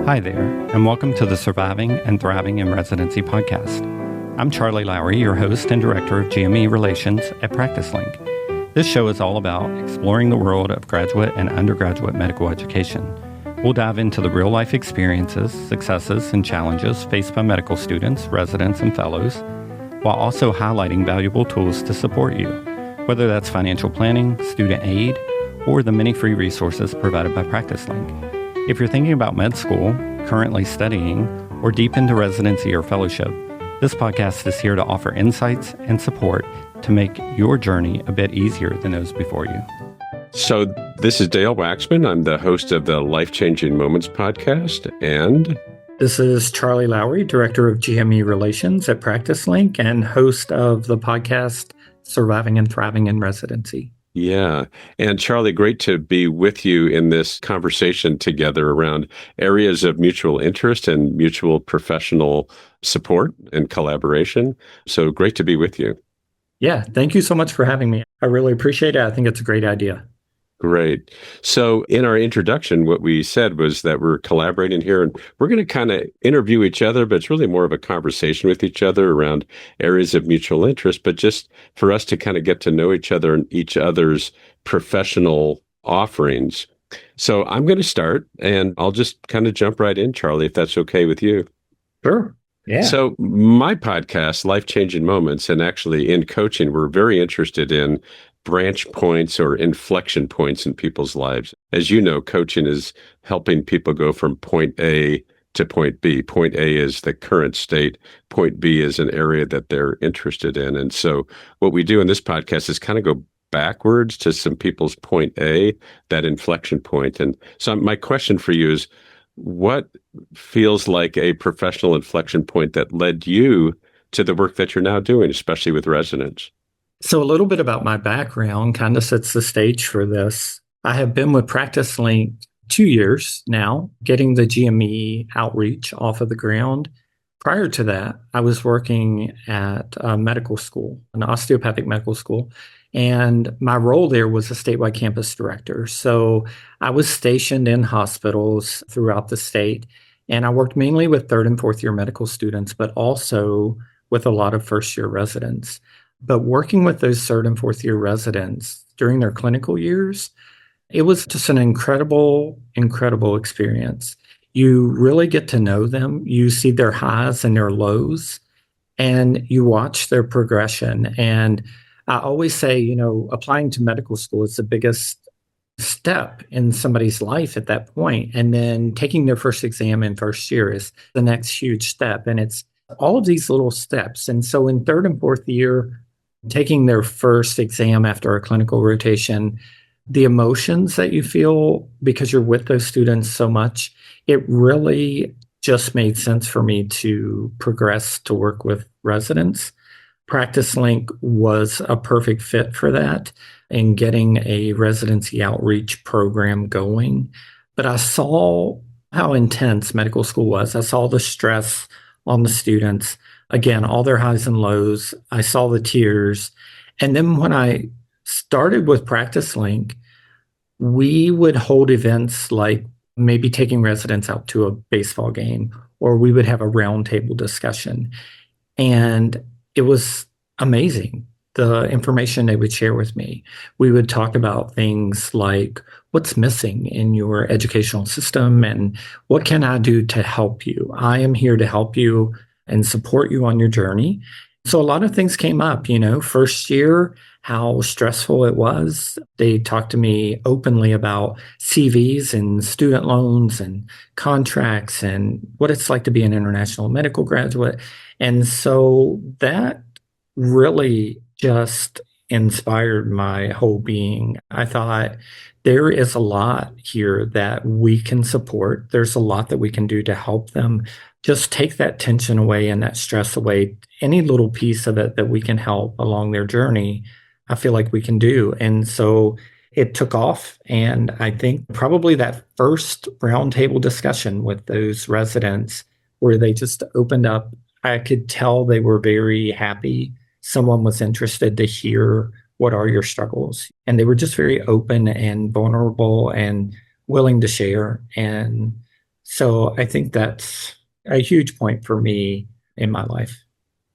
Hi there, and welcome to the Surviving and Thriving in Residency podcast. I'm Charley Lowry, your host and director of GME Relations at PracticeLink. This show is all about exploring the world of graduate and undergraduate medical education. We'll dive into the real-life experiences, successes, and challenges faced by medical students, residents, and fellows, while also highlighting valuable tools to support you, whether that's financial planning, student aid, or the many free resources provided by PracticeLink. If you're thinking about med school, currently studying, or deep into residency or fellowship, this podcast is here to offer insights and support to make your journey a bit easier than those before you. So this is Dael Waxman. I'm the host of the Life Changing Moments podcast, and this is Charley Lowry, director of GME Relations at PracticeLink and host of the podcast Surviving and Thriving in Residency. Yeah. And Charley, great to be with you in this conversation together around areas of mutual interest and mutual professional support and collaboration. So great to be with you. Yeah. Thank you so much for having me. I really appreciate it. I think it's a great idea. Great. So in our introduction, what we said was that we're collaborating here and we're going to kind of interview each other, but it's really more of a conversation with each other around areas of mutual interest, but just for us to kind of get to know each other and each other's professional offerings. So I'm going to start and I'll just kind of jump right in, Charley, if that's okay with you. Sure. Yeah. So my podcast, Life Changing Moments, and actually in coaching, we're very interested in branch points or inflection points in people's lives. As you know, coaching is helping people go from point A to point B. Point A is the current state. Point B is an area that they're interested in. And so what we do in this podcast is kind of go backwards to some people's point A, that inflection point. And so my question for you is, what feels like a professional inflection point that led you to the work that you're now doing, especially with residents? So a little bit about my background kind of sets the stage for this. I have been with PracticeLink 2 years now, getting the GME outreach off of the ground. Prior to that, I was working at a medical school, an osteopathic medical school, and my role there was a statewide campus director. So I was stationed in hospitals throughout the state, and I worked mainly with third and fourth year medical students, but also with a lot of first year residents. But working with those third and fourth year residents during their clinical years, it was just an incredible experience. You really get to know them. You see their highs and their lows, and you watch their progression. And I always say, applying to medical school is the biggest step in somebody's life at that point. And then taking their first exam in first year is the next huge step. And it's all of these little steps. And so in third and fourth year, taking their first exam after a clinical rotation, the emotions that you feel because you're with those students so much, it really just made sense for me to progress to work with residents. PracticeLink was a perfect fit for that and getting a residency outreach program going. But I saw how intense medical school was. I saw the stress on the students. Again, all their highs and lows. I saw the tears. And then when I started with PracticeLink, we would hold events like maybe taking residents out to a baseball game, or we would have a roundtable discussion. And it was amazing, the information they would share with me. We would talk about things like what's missing in your educational system and what can I do to help you? I am here to help you and support you on your journey. So a lot of things came up, first year, how stressful it was. They talked to me openly about CVs and student loans and contracts and what it's like to be an international medical graduate. And so that really just inspired my whole being. I thought there is a lot here that we can support. There's a lot that we can do to help them just take that tension away and that stress away. Any little piece of it that we can help along their journey, I feel like we can do. And so it took off. And I think probably that first roundtable discussion with those residents where they just opened up, I could tell they were very happy. Someone was interested to hear what are your struggles. And they were just very open and vulnerable and willing to share. And So I think that's a huge point for me in my life.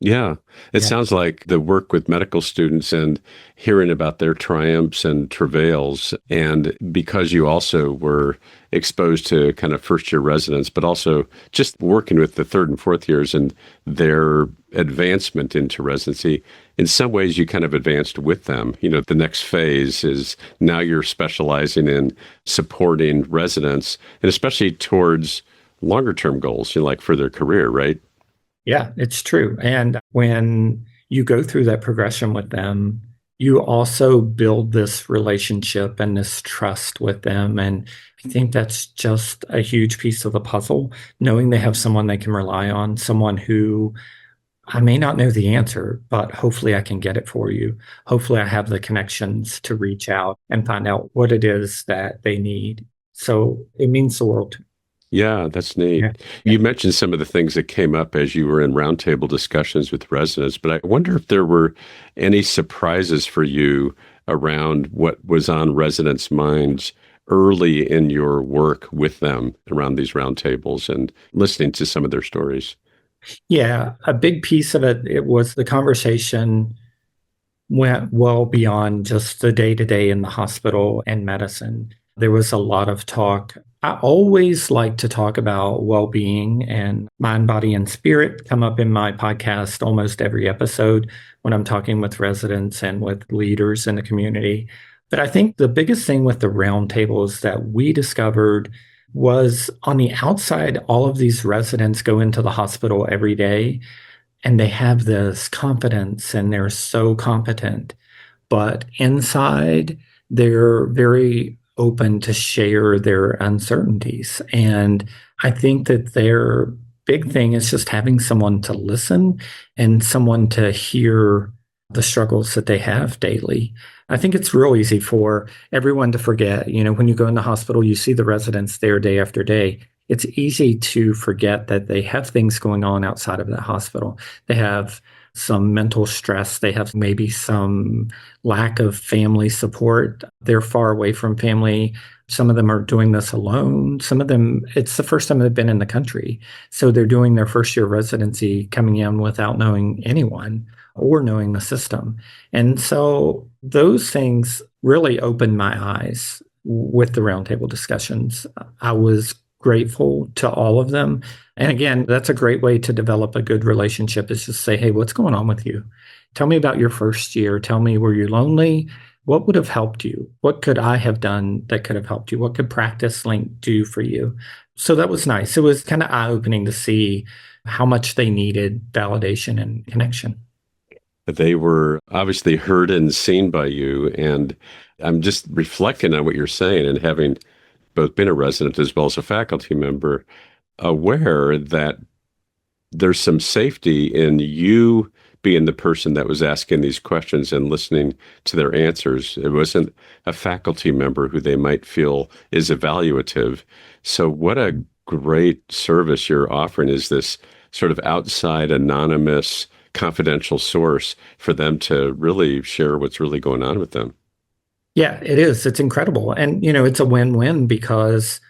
Yeah, it Yeah. sounds like the work with medical students and hearing about their triumphs and travails. And because you also were exposed to kind of first year residents, but also just working with the third and fourth years and their advancement into residency, in some ways you kind of advanced with them. You know, the next phase is now you're specializing in supporting residents and especially towards longer term goals, you know, like for their career, right? Yeah, it's true. And when you go through that progression with them, you also build this relationship and this trust with them. And I think that's just a huge piece of the puzzle, knowing they have someone they can rely on, someone who I may not know the answer, but hopefully I can get it for you. Hopefully I have the connections to reach out and find out what it is that they need. So it means the world to me. Yeah, that's Yeah. neat. Yeah. You mentioned some of the things that came up as you were in roundtable discussions with residents, but I wonder if there were any surprises for you around what was on residents' minds early in your work with them around these roundtables and listening to some of their stories. Yeah, a big piece of it was the conversation went well beyond just the day to day in the hospital and medicine. There was a lot of talk. I always like to talk about well being and mind, body, and spirit come up in my podcast almost every episode when I'm talking with residents and with leaders in the community. But I think the biggest thing with the roundtables that we discovered was on the outside, all of these residents go into the hospital every day and they have this confidence and they're so competent. But inside, they're very open to share their uncertainties. And I think that their big thing is just having someone to listen and someone to hear the struggles that they have daily. I think it's real easy for everyone to forget. You know, when you go in the hospital, you see the residents there day after day. It's easy to forget that they have things going on outside of that hospital. They have some mental stress. They have maybe some lack of family support. They're far away from family. Some of them are doing this alone. Some of them, it's the first time they've been in the country. So they're doing their first year residency coming in without knowing anyone or knowing the system. And so those things really opened my eyes with the roundtable discussions. I was grateful to all of them. And again, that's a great way to develop a good relationship is just say, hey, what's going on with you? Tell me about your first year. Tell me, were you lonely? What would have helped you? What could I have done that could have helped you? What could Practice Link do for you? So that was nice. It was kind of eye opening to see how much they needed validation and connection. They were obviously heard and seen by you. And I'm just reflecting on what you're saying and having both been a resident as well as a faculty member, aware that there's some safety in you being the person that was asking these questions and listening to their answers. It wasn't a faculty member who they might feel is evaluative. So what a great service you're offering is this sort of outside anonymous confidential source for them to really share what's really going on with them. Yeah, it is. It's incredible. And, you know, it's a win win because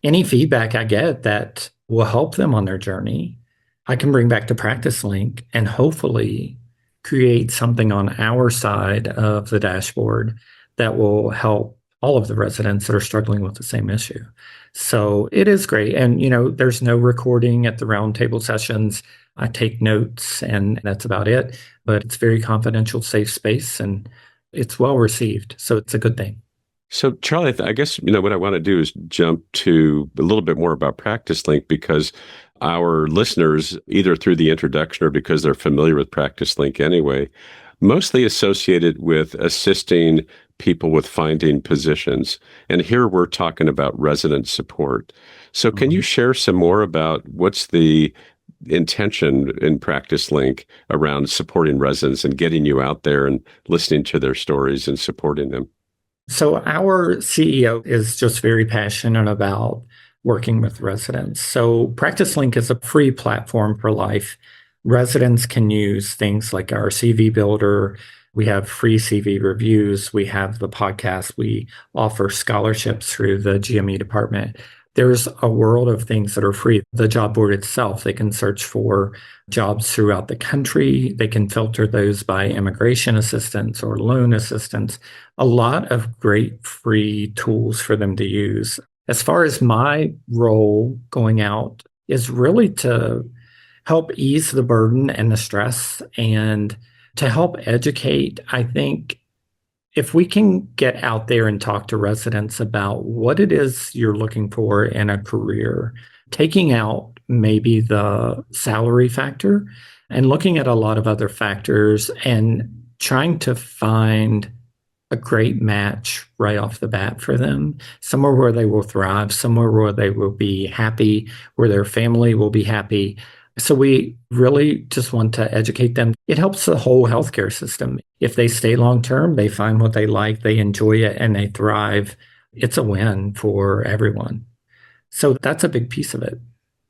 any feedback I get that will help them on their journey, I can bring back to Practice Link and hopefully create something on our side of the dashboard that will help all of the residents that are struggling with the same issue. So it is great. And, you know, there's no recording at the roundtable sessions. I take notes and that's about it. But it's very confidential, safe space, and it's well received. So it's a good thing. So, Charlie, I guess, what I want to do is jump to a little bit more about Practice Link because our listeners, either through the introduction or because they're familiar with Practice Link anyway, mostly associated with assisting people with finding positions. And here we're talking about resident support. So can you share some more about what's the intention in Practice Link around supporting residents and getting you out there and listening to their stories and supporting them? So our CEO is just very passionate about working with residents. So Practice Link is a free platform for life. Residents can use things like our CV builder. We have free CV reviews. We have the podcast. We offer scholarships through the GME department. there's a world of things that are free. The job board itself, they can search for jobs throughout the country. They can filter those by immigration assistance or loan assistance. A lot of great free tools for them to use. As far as my role going out is really to help ease the burden and the stress and to help educate. I think if we can get out there and talk to residents about what it is you're looking for in a career, taking out maybe the salary factor and looking at a lot of other factors and trying to find a great match right off the bat for them, somewhere where they will thrive, somewhere where they will be happy, where their family will be happy. So we really just want to educate them. It helps the whole healthcare system. If they stay long term, they find what they like, they enjoy it, and they thrive. It's a win for everyone. So that's a big piece of it.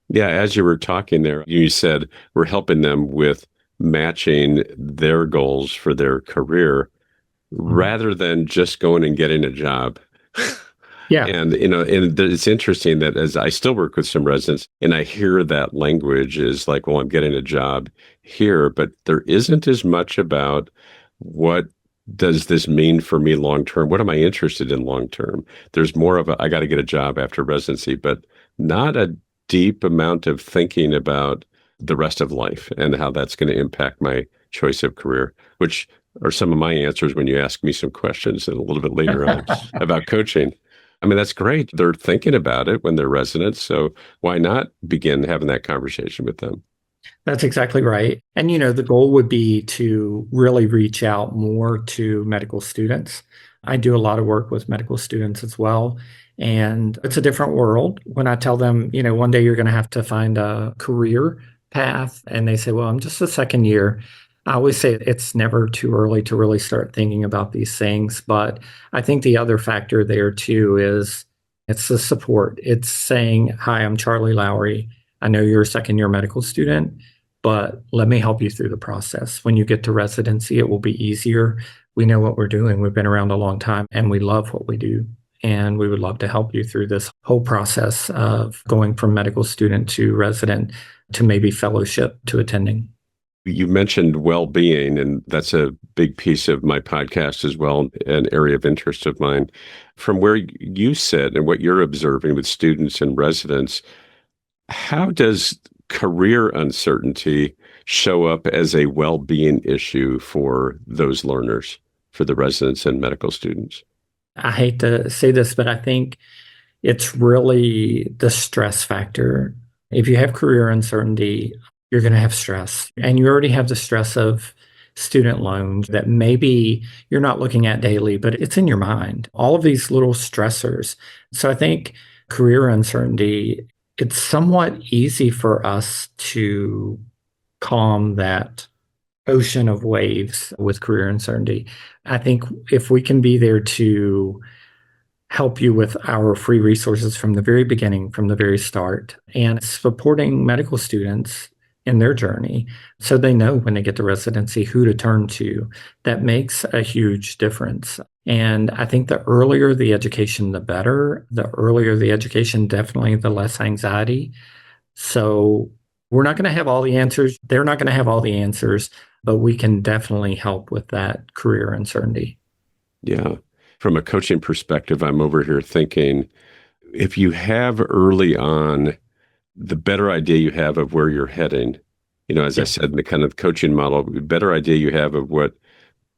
Yeah, as you were talking there, you said we're helping them with matching their goals for their career rather than just going and getting a job. Yeah. And, and it's interesting that as I still work with some residents and I hear that language is like, well, I'm getting a job here, but there isn't as much about what does this mean for me long term? What am I interested in long term? There's more of I got to get a job after residency, but not a deep amount of thinking about the rest of life and how that's going to impact my choice of career, which are some of my answers when you ask me some questions a little bit later on about coaching. I mean, that's great. They're thinking about it when they're residents. So why not begin having that conversation with them? That's exactly right. And, the goal would be to really reach out more to medical students. I do a lot of work with medical students as well. And it's a different world when I tell them, one day you're going to have to find a career path. And they say, well, I'm just a second year. I always say it's never too early to really start thinking about these things. But I think the other factor there too is it's the support. It's saying, hi, I'm Charley Lowry. I know you're a second year medical student, but let me help you through the process. When you get to residency, it will be easier. We know what we're doing. We've been around a long time and we love what we do. And we would love to help you through this whole process of going from medical student to resident to maybe fellowship to attending. You mentioned well-being, and that's a big piece of my podcast as well, an area of interest of mine. From where you sit and what you're observing with students and residents, how does career uncertainty show up as a well-being issue for those learners, for the residents and medical students? I hate to say this, but I think it's really the stress factor. If you have career uncertainty, you're going to have stress. And you already have the stress of student loans that maybe you're not looking at daily, but it's in your mind. All of these little stressors. So I think career uncertainty, it's somewhat easy for us to calm that ocean of waves with career uncertainty. I think if we can be there to help you with our free resources from the very beginning, from the very start, and supporting medical students in their journey so they know when they get to residency who to turn to, that makes a huge difference. And I think the earlier the education, the better. The earlier the education, definitely the less anxiety. So we're not going to have all the answers. They're not going to have all the answers, but we can definitely help with that career uncertainty. Yeah. From a coaching perspective, I'm over here thinking if you have early on the better idea you have of where you're heading, as I said, in the kind of coaching model, the better idea you have of what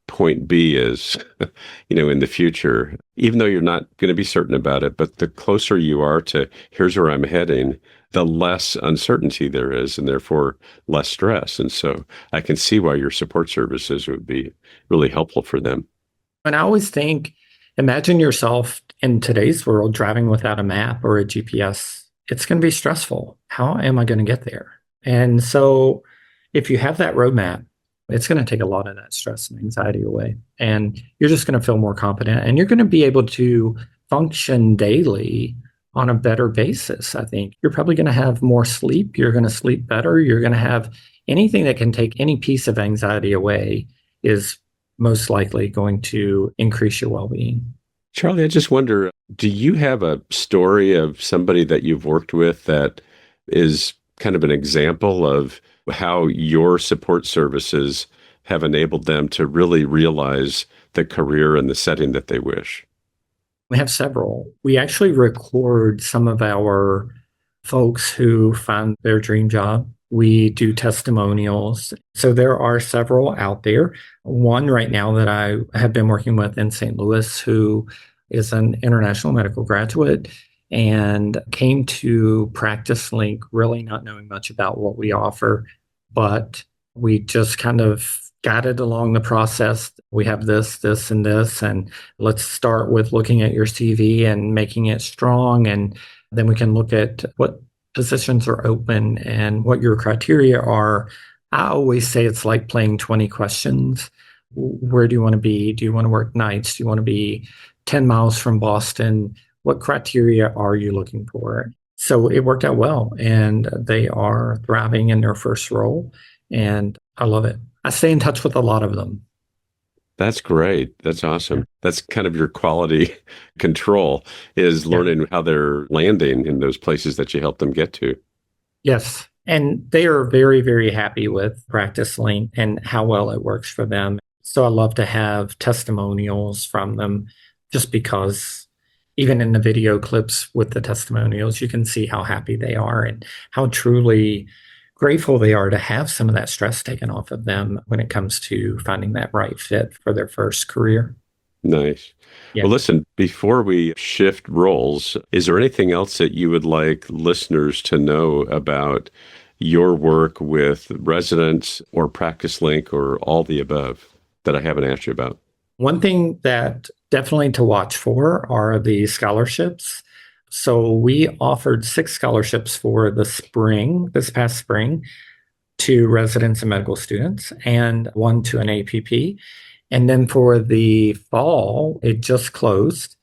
point B is, in the future, even though you're not going to be certain about it, but the closer you are to here's where I'm heading, the less uncertainty there is and therefore less stress. And so I can see why your support services would be really helpful for them. And I always think, imagine yourself in today's world driving without a map or a GPS. It's going to be stressful. How am I going to get there? And so if you have that roadmap, it's going to take a lot of that stress and anxiety away. And you're just going to feel more confident and you're going to be able to function daily on a better basis. I think you're probably going to have more sleep. You're going to sleep better. You're going to have anything that can take any piece of anxiety away is most likely going to increase your well-being. Charlie, I just wonder, do you have a story of somebody that you've worked with that is kind of an example of how your support services have enabled them to really realize the career and the setting that they wish? We have several. We actually record some of our folks who find their dream job. We do testimonials. So there are several out there. One right now that I have been working with in St. Louis, who is an international medical graduate and came to Practice Link really not knowing much about what we offer, but we just kind of guided along the process. We have this, this, and this, and let's start with looking at your CV and making it strong. And then we can look at what positions are open and what your criteria are. I always say it's like playing 20 questions. Where do you want to be? Do you want to work nights? Do you want to be 10 miles from Boston? What criteria are you looking for? So it worked out well, and they are thriving in their first role, and I love it. I stay in touch with a lot of them. That's great. That's awesome. That's kind of your quality control is learning how they're landing in those places that you help them get to. Yes. And they are very, very happy with Practice Link and how well it works for them. So I love to have testimonials from them just because even in the video clips with the testimonials, you can see how happy they are and how truly grateful they are to have some of that stress taken off of them when it comes to finding that right fit for their first career. Nice. Yeah. Well, listen, before we shift roles, is there anything else that you would like listeners to know about your work with residents or Practice Link or all the above that I haven't asked you about? One thing that definitely to watch for are the scholarships. So we offered 6 scholarships for the spring, this past spring, to residents and medical students, and 1 to an APP. And then for the fall, it just closed.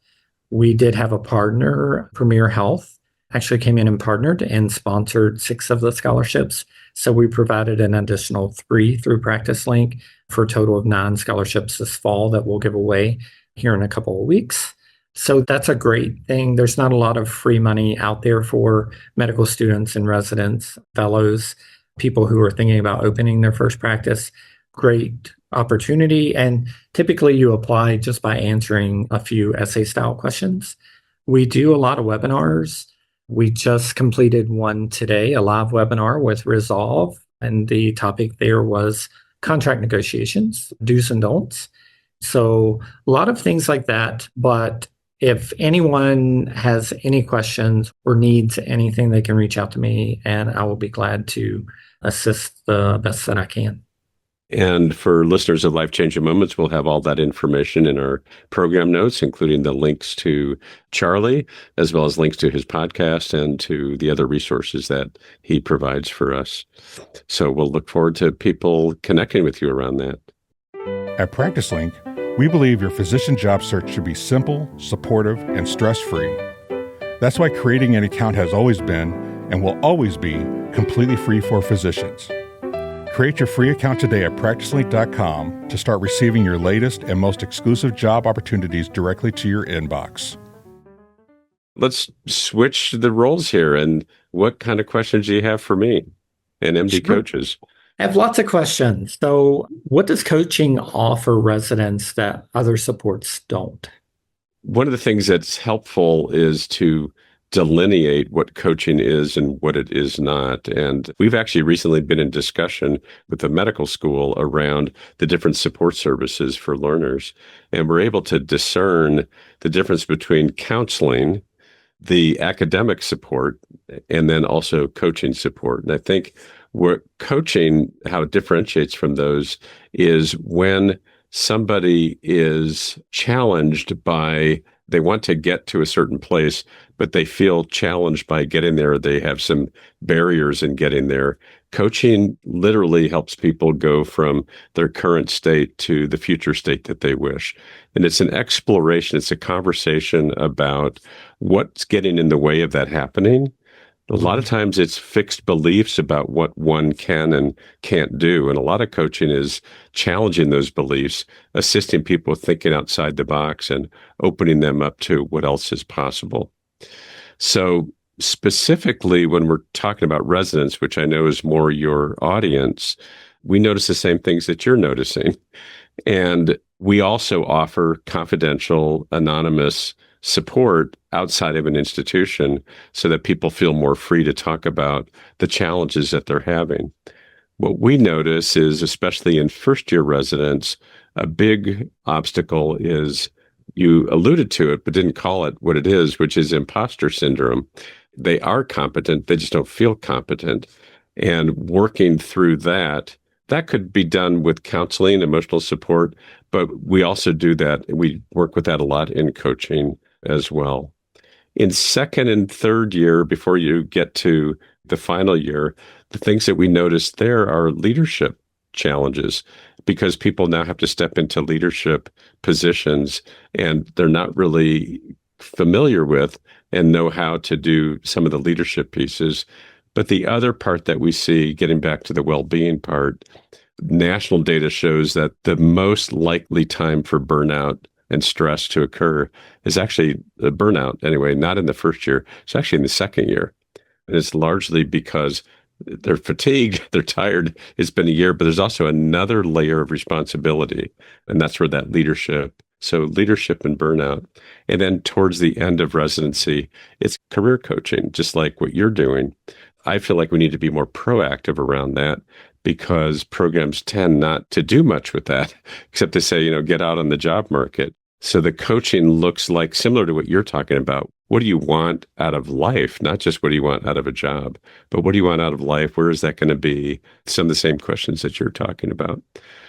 We did have a partner, Premier Health, actually came in and partnered and sponsored 6 of the scholarships. So we provided an additional 3 through Practice Link for a total of 9 scholarships this fall that we'll give away here in a couple of weeks. So that's a great thing. There's not a lot of free money out there for medical students and residents, fellows, people who are thinking about opening their first practice. Great opportunity. And typically you apply just by answering a few essay style questions. We do a lot of webinars. We just completed one today, a live webinar with Resolve. And the topic there was contract negotiations, do's and don'ts. So a lot of things like that. But if anyone has any questions or needs anything, they can reach out to me and I will be glad to assist the best that I can. And for listeners of Life Changing Moments, we'll have all that information in our program notes, including the links to Charlie, as well as links to his podcast and to the other resources that he provides for us. So we'll look forward to people connecting with you around that. At Practice Link, we believe your physician job search should be simple, supportive, and stress-free. That's why creating an account has always been, and will always be, completely free for physicians. Create your free account today at practicelink.com to start receiving your latest and most exclusive job opportunities directly to your inbox. Let's switch the roles here. And what kind of questions do you have for me and MD coaches? I have lots of questions. So what does coaching offer residents that other supports don't? One of the things that's helpful is to delineate what coaching is and what it is not. And we've actually recently been in discussion with the medical school around the different support services for learners. And we're able to discern the difference between counseling, the academic support, and then also coaching support. And I think where coaching, how it differentiates from those is when somebody is challenged by, they want to get to a certain place, but they feel challenged by getting there. They have some barriers in getting there. Coaching literally helps people go from their current state to the future state that they wish. And it's an exploration. It's a conversation about what's getting in the way of that happening. A lot of times it's fixed beliefs about what one can and can't do. And a lot of coaching is challenging those beliefs, assisting people with thinking outside the box and opening them up to what else is possible. So specifically, when we're talking about residents, which I know is more your audience, we notice the same things that you're noticing. And we also offer confidential, anonymous support outside of an institution so that people feel more free to talk about the challenges that they're having. What we notice is, especially in first-year residents, a big obstacle is, you alluded to it, but didn't call it what it is, which is imposter syndrome. They are competent, they just don't feel competent. And working through that could be done with counseling, emotional support, but we also do that. We work with that a lot in coaching as well. In second and third year, before you get to the final year, the things that we notice there are leadership challenges, because people now have to step into leadership positions and they're not really familiar with and know how to do some of the leadership pieces. But the other part that we see, getting back to the well-being part, national data shows that the most likely time for burnout and stress to occur is actually a burnout anyway, not in the first year. It's actually in the second year. And it's largely because they're fatigued, they're tired. It's been a year, but there's also another layer of responsibility. And that's where that leadership, so leadership and burnout. And then towards the end of residency, it's career coaching, just like what you're doing. I feel like we need to be more proactive around that, because programs tend not to do much with that, except to say, get out on the job market. So the coaching looks like, similar to what you're talking about, what do you want out of life? Not just what do you want out of a job, but what do you want out of life? Where is that going to be? Some of the same questions that you're talking about.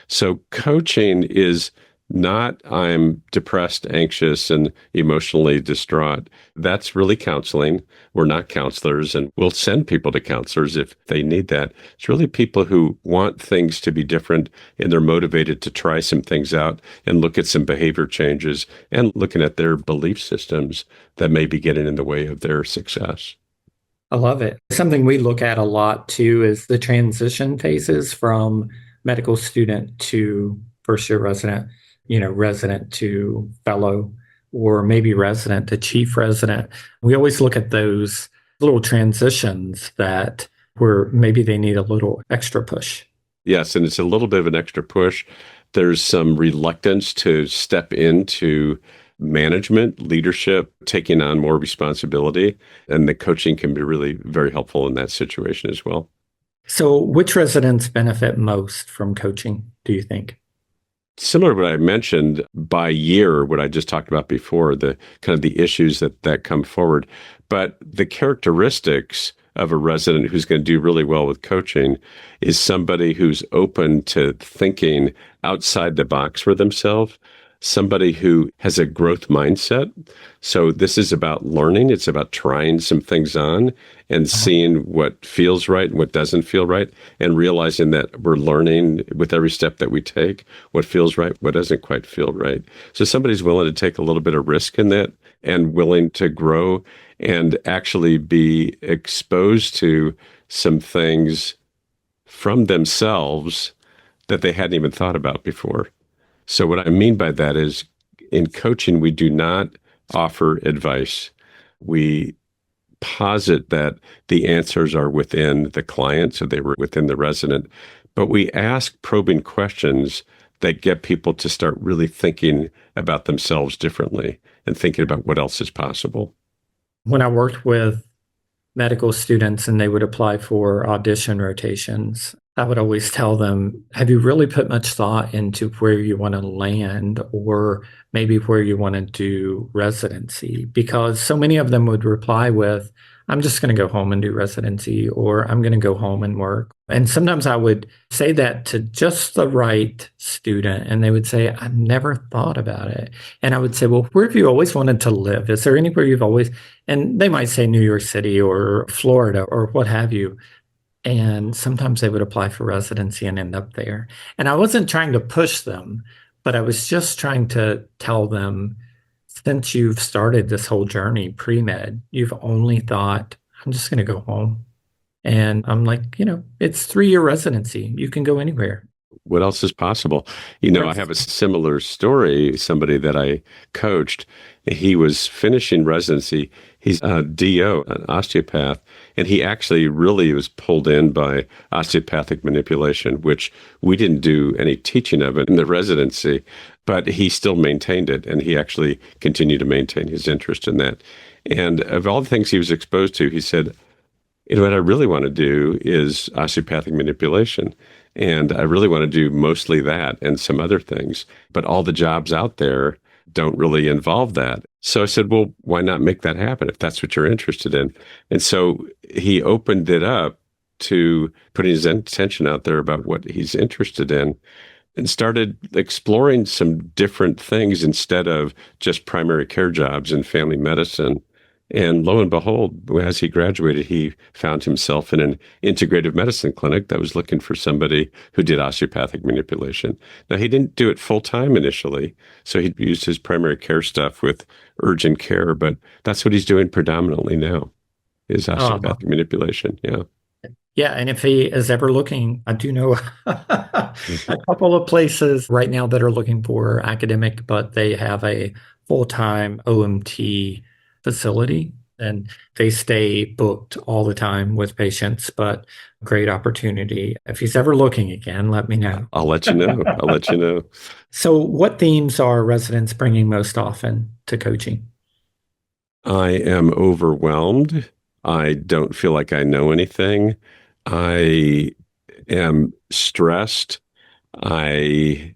So coaching is not, I'm depressed, anxious, and emotionally distraught. That's really counseling. We're not counselors, and we'll send people to counselors if they need that. It's really people who want things to be different, and they're motivated to try some things out and look at some behavior changes and looking at their belief systems that may be getting in the way of their success. I love it. Something we look at a lot too is the transition phases from medical student to first-year resident. Resident to fellow, or maybe resident to chief resident. We always look at those little transitions that where maybe they need a little extra push. Yes, and it's a little bit of an extra push. There's some reluctance to step into management, leadership, taking on more responsibility, and the coaching can be really very helpful in that situation as well. So which residents benefit most from coaching, do you think? Similar to what I mentioned, by year, what I just talked about before, the kind of the issues that come forward. But the characteristics of a resident who's going to do really well with coaching is somebody who's open to thinking outside the box for themselves, somebody who has a growth mindset. So this is about learning. It's about trying some things on and seeing what feels right and what doesn't feel right, and realizing that we're learning with every step that we take, what feels right, what doesn't quite feel right. So somebody's willing to take a little bit of risk in that and willing to grow and actually be exposed to some things from themselves that they hadn't even thought about before. So what I mean by that is, in coaching, we do not offer advice. We posit that the answers are within the client, so they were within the resident. But we ask probing questions that get people to start really thinking about themselves differently and thinking about what else is possible. When I worked with medical students and they would apply for audition rotations, I would always tell them, have you really put much thought into where you want to land, or maybe where you want to do residency? Because so many of them would reply with, I'm just going to go home and do residency, or I'm going to go home and work. And sometimes I would say that to just the right student, and they would say, I've never thought about it. And I would say, well, where have you always wanted to live? Is there anywhere you've always, and they might say New York City or Florida or what have you. And sometimes they would apply for residency and end up there. And I wasn't trying to push them, but I was just trying to tell them, since you've started this whole journey pre-med, you've only thought, I'm just going to go home. And I'm like, it's 3-year residency. You can go anywhere. What else is possible? I Right. have a similar story. Somebody that I coached, he was finishing residency. He's a DO, an osteopath, and he actually really was pulled in by osteopathic manipulation, which we didn't do any teaching of it in the residency, but he still maintained it, and he actually continued to maintain his interest in that. And of all the things he was exposed to, he said, what I really want to do is osteopathic manipulation. And I really want to do mostly that and some other things. But all the jobs out there don't really involve that. So I said, well, why not make that happen if that's what you're interested in? And so he opened it up to putting his intention out there about what he's interested in and started exploring some different things instead of just primary care jobs in family medicine. And lo and behold, as he graduated, he found himself in an integrative medicine clinic that was looking for somebody who did osteopathic manipulation. Now, he didn't do it full time initially, so he used his primary care stuff with urgent care, but that's what he's doing predominantly now, is osteopathic manipulation. Yeah. Yeah, and if he is ever looking, I do know a couple of places right now that are looking for academic, but they have a full-time OMT facility and they stay booked all the time with patients, but great opportunity. If he's ever looking again, let me know. I'll let you know. I'll let you know. So what themes are residents bringing most often to coaching? I am overwhelmed. I don't feel like I know anything. I am stressed. I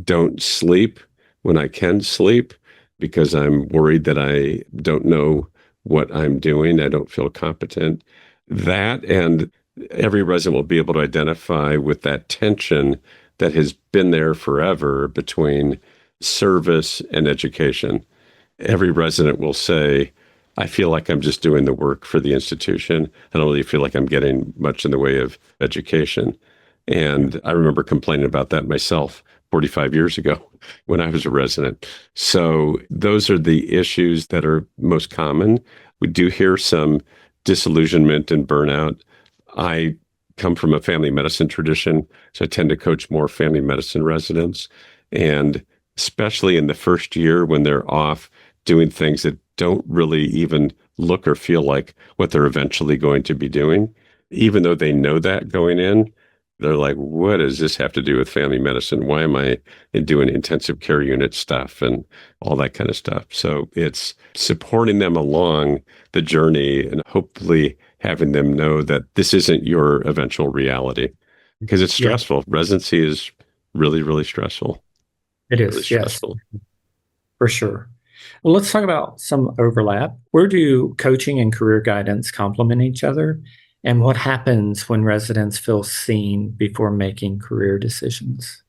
don't sleep when I can sleep because I'm worried that I don't know what I'm doing. I don't feel competent. That, and every resident will be able to identify with that tension that has been there forever between service and education. Every resident will say, I feel like I'm just doing the work for the institution. I don't really feel like I'm getting much in the way of education. And I remember complaining about that myself 45 years ago when I was a resident. So those are the issues that are most common. We do hear some disillusionment and burnout. I come from a family medicine tradition, so I tend to coach more family medicine residents. And especially in the first year when they're off doing things that don't really even look or feel like what they're eventually going to be doing, even though they know that going in, they're like, what does this have to do with family medicine? Why am I doing intensive care unit stuff and all that kind of stuff? So it's supporting them along the journey and hopefully having them know that this isn't your eventual reality, because it's stressful. Yeah. Residency is really, really stressful. It is, really stressful. Yes, for sure. Well, let's talk about some overlap. Where do coaching and career guidance complement each other? And what happens when residents feel seen before making career decisions?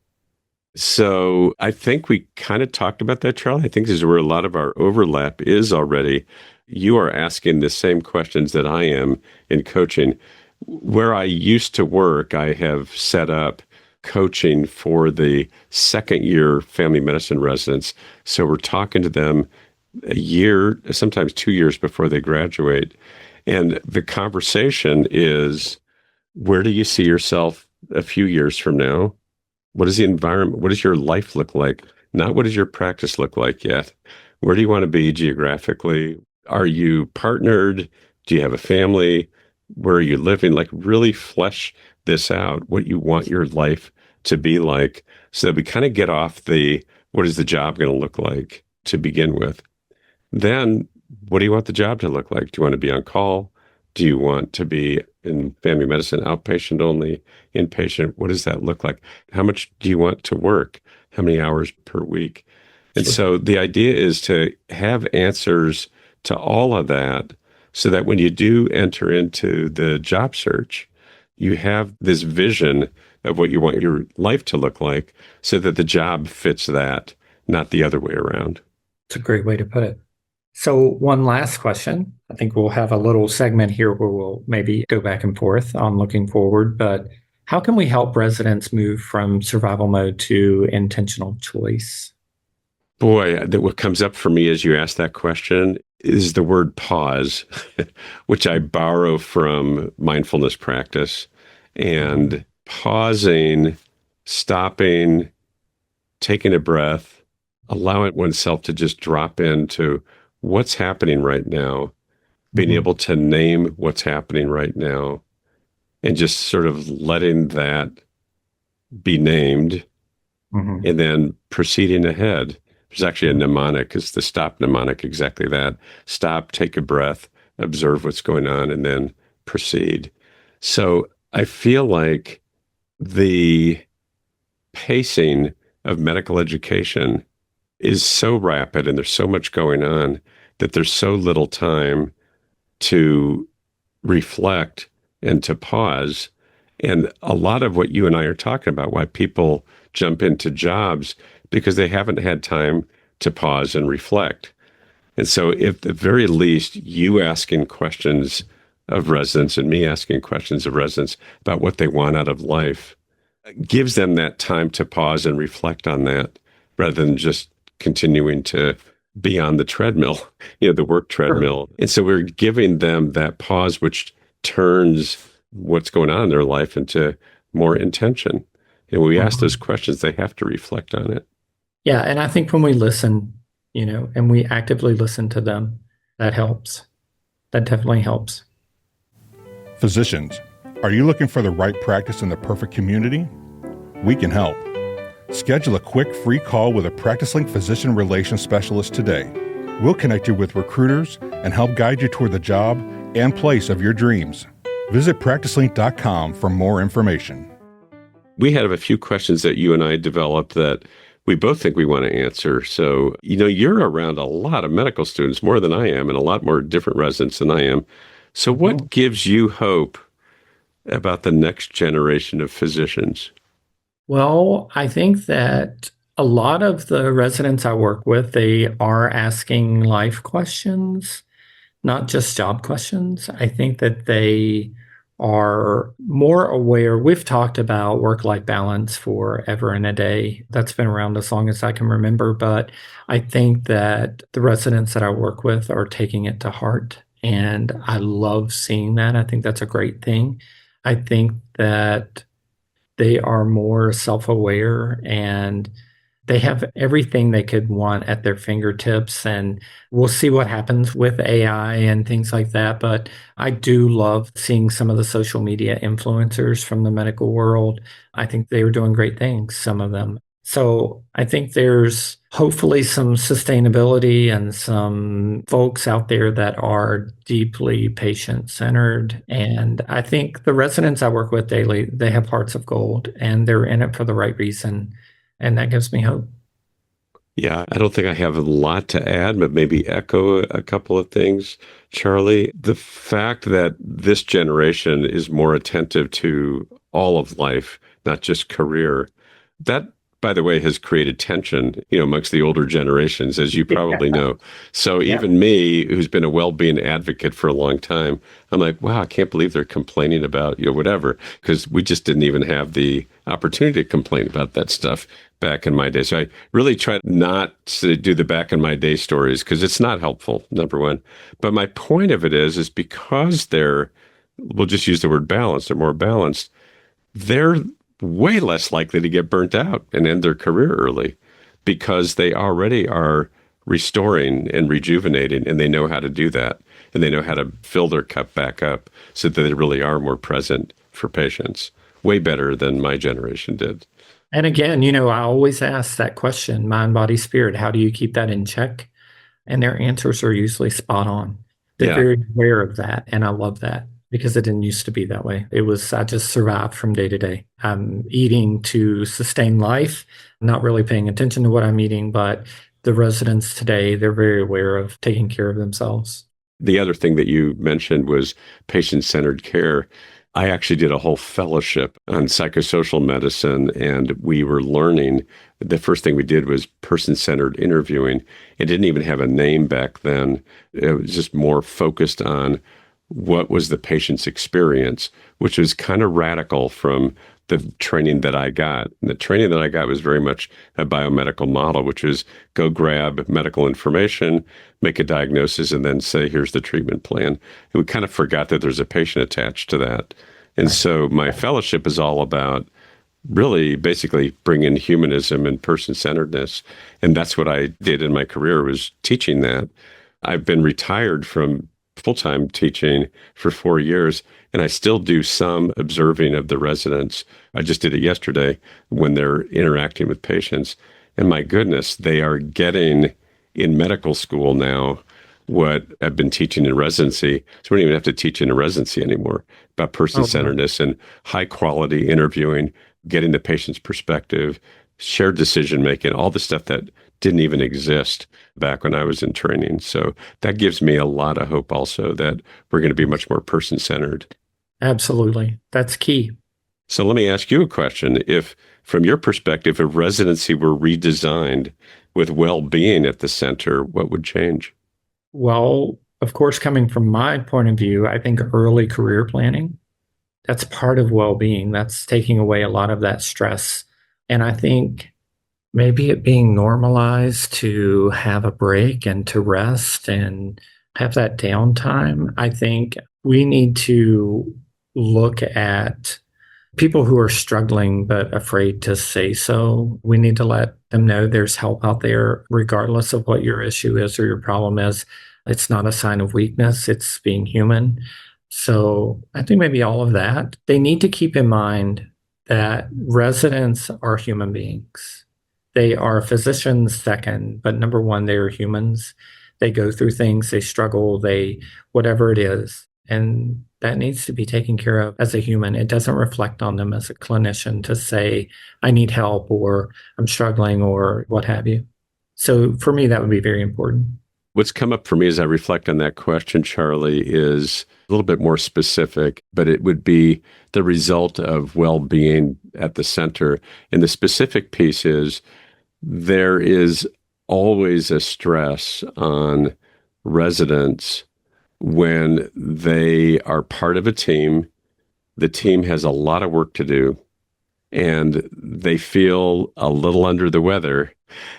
So I think we kind of talked about that, Charlie. I think this is where a lot of our overlap is already. You are asking the same questions that I am in coaching. Where I used to work, I have set up coaching for the second year family medicine residents. So we're talking to them a year, sometimes 2 years before they graduate. And the conversation is, where do you see yourself a few years from now? What is the environment? What does your life look like? Not what does your practice look like yet? Where do you want to be geographically? Are you partnered? Do you have a family? Where are you living? Like, really flesh this out, what you want your life to be like, so that we kind of get off the, what is the job going to look like to begin with? Then, what do you want the job to look like? Do you want to be on call? Do you want to be in family medicine, outpatient only, inpatient? What does that look like? How much do you want to work? How many hours per week? And so the idea is to have answers to all of that, so that when you do enter into the job search, you have this vision of what you want your life to look like, so that the job fits that, not the other way around. It's a great way to put it. So one last question. I think we'll have a little segment here where we'll maybe go back and forth on looking forward, but how can we help residents move from survival mode to intentional choice? Boy, what comes up for me as you ask that question is the word pause, which I borrow from mindfulness practice. And pausing, stopping, taking a breath, allowing oneself to just drop into what's happening right now, being able to name what's happening right now, and just sort of letting that be named and then proceeding ahead. There's actually a mnemonic, it's the stop mnemonic, exactly that. Stop, take a breath, observe what's going on, and then proceed. So I feel like the pacing of medical education is so rapid and there's so much going on that there's so little time to reflect and to pause. And a lot of what you and I are talking about, why people jump into jobs, because they haven't had time to pause and reflect. And so if at the very least you asking questions of residents and me asking questions of residents about what they want out of life gives them that time to pause and reflect on that rather than just continuing to be on the treadmill, the work treadmill. And so we're giving them that pause, which turns what's going on in their life into more intention. And when we ask those questions, they have to reflect on it. Yeah. And I think when we listen, and we actively listen to them, that helps. That definitely helps. Physicians, are you looking for the right practice in the perfect community? We can help. Schedule a quick free call with a PracticeLink physician relations specialist today. We'll connect you with recruiters and help guide you toward the job and place of your dreams. Visit PracticeLink.com for more information. We have a few questions that you and I developed that we both think we want to answer. So, you're around a lot of medical students, more than I am, and a lot more different residents than I am. So what gives you hope about the next generation of physicians? Well, I think that a lot of the residents I work with, they are asking life questions, not just job questions. I think that they are more aware. We've talked about work-life balance forever and a day. That's been around as long as I can remember. But I think that the residents that I work with are taking it to heart. And I love seeing that. I think that's a great thing. I think that they are more self-aware and they have everything they could want at their fingertips. And we'll see what happens with AI and things like that. But I do love seeing some of the social media influencers from the medical world. I think they were doing great things, some of them. So I think there's hopefully some sustainability and some folks out there that are deeply patient-centered. And I think the residents I work with daily, they have hearts of gold and they're in it for the right reason. And that gives me hope. Yeah, I don't think I have a lot to add, but maybe echo a couple of things. Charley, the fact that this generation is more attentive to all of life, not just career, that, by the way, has created tension, amongst the older generations, as you probably know. So even me, who's been a well-being advocate for a long time, I'm like, wow, I can't believe they're complaining about, whatever, because we just didn't even have the opportunity to complain about that stuff back in my day. So I really try not to do the back in my day stories because it's not helpful, number one. But my point of it is because we'll just use the word balanced, they're more balanced, they're way less likely to get burnt out and end their career early because they already are restoring and rejuvenating and they know how to do that. And they know how to fill their cup back up so that they really are more present for patients, way better than my generation did. And again, I always ask that question, mind, body, spirit, how do you keep that in check? And their answers are usually spot on. They're very aware of that. And I love that because it didn't used to be that way. I just survived from day to day. I'm eating to sustain life, not really paying attention to what I'm eating, but the residents today, they're very aware of taking care of themselves. The other thing that you mentioned was patient-centered care. I actually did a whole fellowship on psychosocial medicine, and we were learning. The first thing we did was person-centered interviewing. It didn't even have a name back then. It was just more focused on what was the patient's experience, which was kind of radical from the training that I got. And the training that I got was very much a biomedical model, which is go grab medical information, make a diagnosis, and then say, here's the treatment plan. And we kind of forgot that there's a patient attached to that. And so my fellowship is all about really basically bring in humanism and person-centeredness. And that's what I did in my career, was teaching that. I've been retired from full-time teaching for 4 years, and I still do some observing of the residents. I just did it yesterday when they're interacting with patients. And my goodness, they are getting in medical school now what I've been teaching in residency. So we don't even have to teach in a residency anymore, about person-centeredness and high-quality interviewing, getting the patient's perspective, shared decision-making, all the stuff that didn't even exist back when I was in training. So that gives me a lot of hope also that we're going to be much more person-centered. Absolutely. That's key. So let me ask you a question. If, from your perspective, if residency were redesigned with well-being at the center, what would change? Well, of course, coming from my point of view, I think early career planning, that's part of well-being. That's taking away a lot of that stress. And I think maybe it being normalized to have a break and to rest and have that downtime. I think we need to look at people who are struggling but afraid to say so. We need to let them know there's help out there, regardless of what your issue is or your problem is. It's not a sign of weakness, it's being human. So I think maybe all of that. They need to keep in mind that residents are human beings. They are physicians second, but number one, they are humans. They go through things, they struggle, whatever it is. And that needs to be taken care of as a human. It doesn't reflect on them as a clinician to say, I need help or I'm struggling or what have you. So for me, that would be very important. What's come up for me as I reflect on that question, Charlie, is a little bit more specific, but it would be the result of well-being at the center. And the specific piece is there is always a stress on residents when they are part of a team. The team has a lot of work to do, and they feel a little under the weather.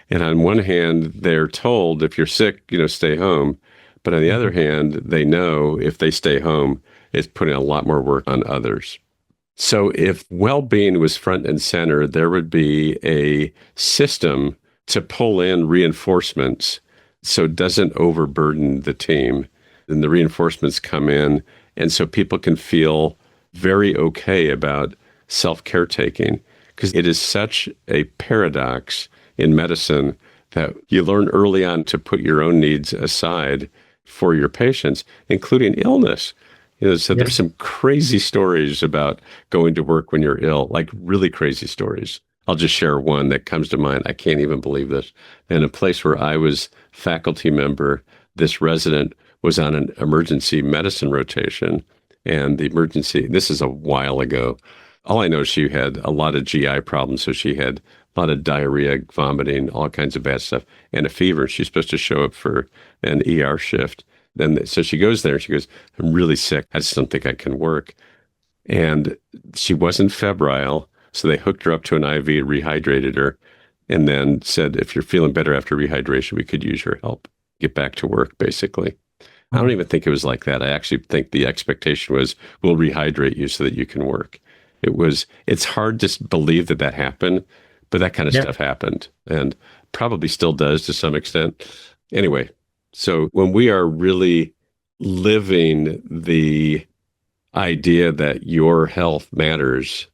And on one hand, they're told, if you're sick, stay home. But on the other hand, they know if they stay home, it's putting a lot more work on others. So if well-being was front and center, there would be a system to pull in reinforcements so it doesn't overburden the team. And the reinforcements come in, and so people can feel very okay about self-care taking, because it is such a paradox in medicine that you learn early on to put your own needs aside for your patients, including illness. So there's some crazy stories about going to work when you're ill, like really crazy stories. I'll just share one that comes to mind. I can't even believe this. In a place where I was faculty member, this resident was on an emergency medicine rotation, and this is a while ago. All I know is she had a lot of GI problems, so she had a lot of diarrhea, vomiting, all kinds of bad stuff, and a fever. She's supposed to show up for an ER shift. So she goes there, and she goes, I'm really sick. I just don't think I can work. And she wasn't febrile, so they hooked her up to an IV, rehydrated her, and then said, if you're feeling better after rehydration, we could use your help. Get back to work, basically. I don't even think it was like that. I actually think the expectation was, we'll rehydrate you so that you can work. It's hard to believe that happened, but that kind of stuff happened, and probably still does to some extent. Anyway, so when we are really living the idea that your health matters,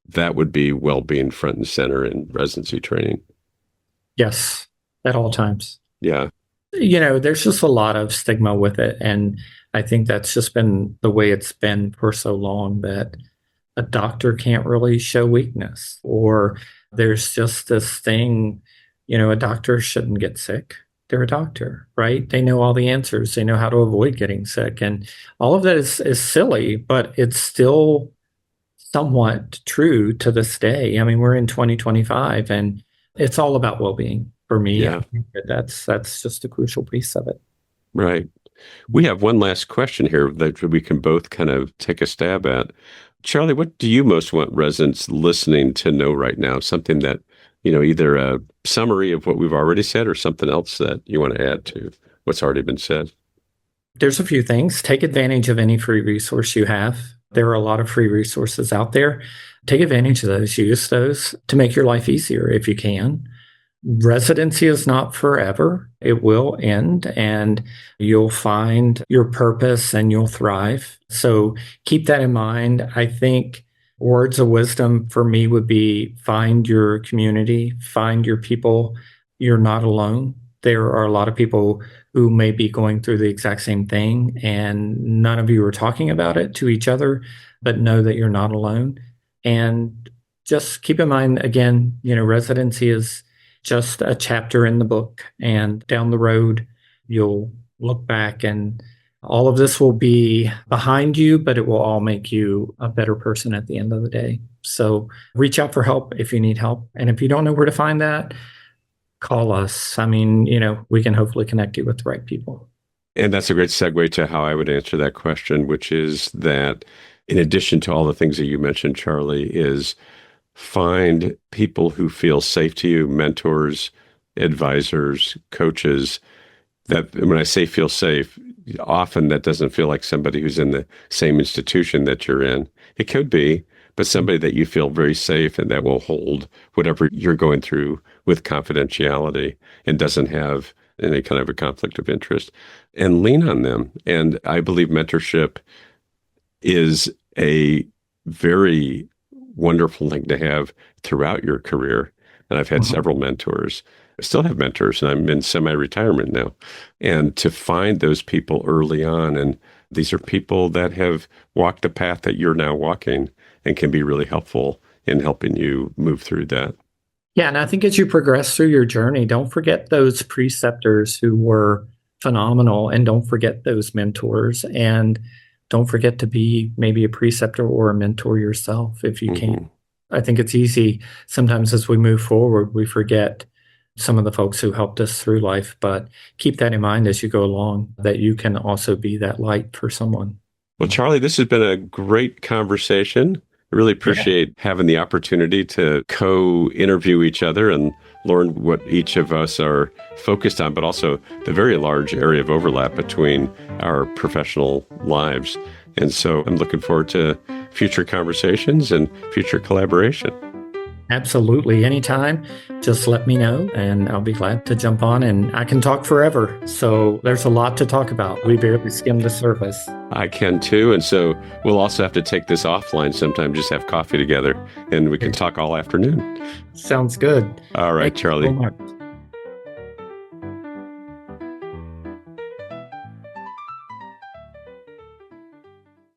that would be well-being front and center in residency training. Yes, at all times. Yeah. There's just a lot of stigma with it. And I think that's just been the way it's been for so long, that a doctor can't really show weakness, or there's just this thing, a doctor shouldn't get sick. They're a doctor, right? They know all the answers. They know how to avoid getting sick. And all of that is silly, but it's still somewhat true to this day. I mean, we're in 2025, and it's all about well-being for me. Yeah. I think that's just a crucial piece of it. Right. We have one last question here that we can both kind of take a stab at. Charley, what do you most want residents listening to know right now? Something that, either a summary of what we've already said or something else that you want to add to what's already been said? There's a few things. Take advantage of any free resource you have. There are a lot of free resources out there. Take advantage of those. Use those to make your life easier if you can. Residency is not forever. It will end and you'll find your purpose and you'll thrive. So keep that in mind. I think words of wisdom for me would be find your community, find your people. You're not alone. There are a lot of people who may be going through the exact same thing and none of you are talking about it to each other, but know that you're not alone. And just keep in mind, again, residency is just a chapter in the book, and down the road, you'll look back and all of this will be behind you, but it will all make you a better person at the end of the day. So reach out for help if you need help. And if you don't know where to find that, call us. I mean, we can hopefully connect you with the right people. And that's a great segue to how I would answer that question, which is that in addition to all the things that you mentioned, Charley, is find people who feel safe to you, mentors, advisors, coaches, that when I say feel safe, often that doesn't feel like somebody who's in the same institution that you're in. It could be, but somebody that you feel very safe and that will hold whatever you're going through with confidentiality and doesn't have any kind of a conflict of interest, and lean on them. And I believe mentorship is a very wonderful thing to have throughout your career. And I've had several mentors. I still have mentors, and I'm in semi-retirement now. And to find those people early on, and these are people that have walked the path that you're now walking and can be really helpful in helping you move through that. Yeah, and I think as you progress through your journey, don't forget those preceptors who were phenomenal, and don't forget those mentors, and don't forget to be maybe a preceptor or a mentor yourself if you can. I think it's easy sometimes as we move forward, we forget some of the folks who helped us through life, but keep that in mind as you go along, that you can also be that light for someone. Well, Charley, this has been a great conversation. I really appreciate having the opportunity to co-interview each other and learn what each of us are focused on, but also the very large area of overlap between our professional lives. And so I'm looking forward to future conversations and future collaboration. Absolutely. Anytime, just let me know and I'll be glad to jump on, and I can talk forever. So there's a lot to talk about. We barely skimmed the surface. I can too. And so we'll also have to take this offline sometime, just have coffee together and we can talk all afternoon. Sounds good. All right, Thank you Charley. so much.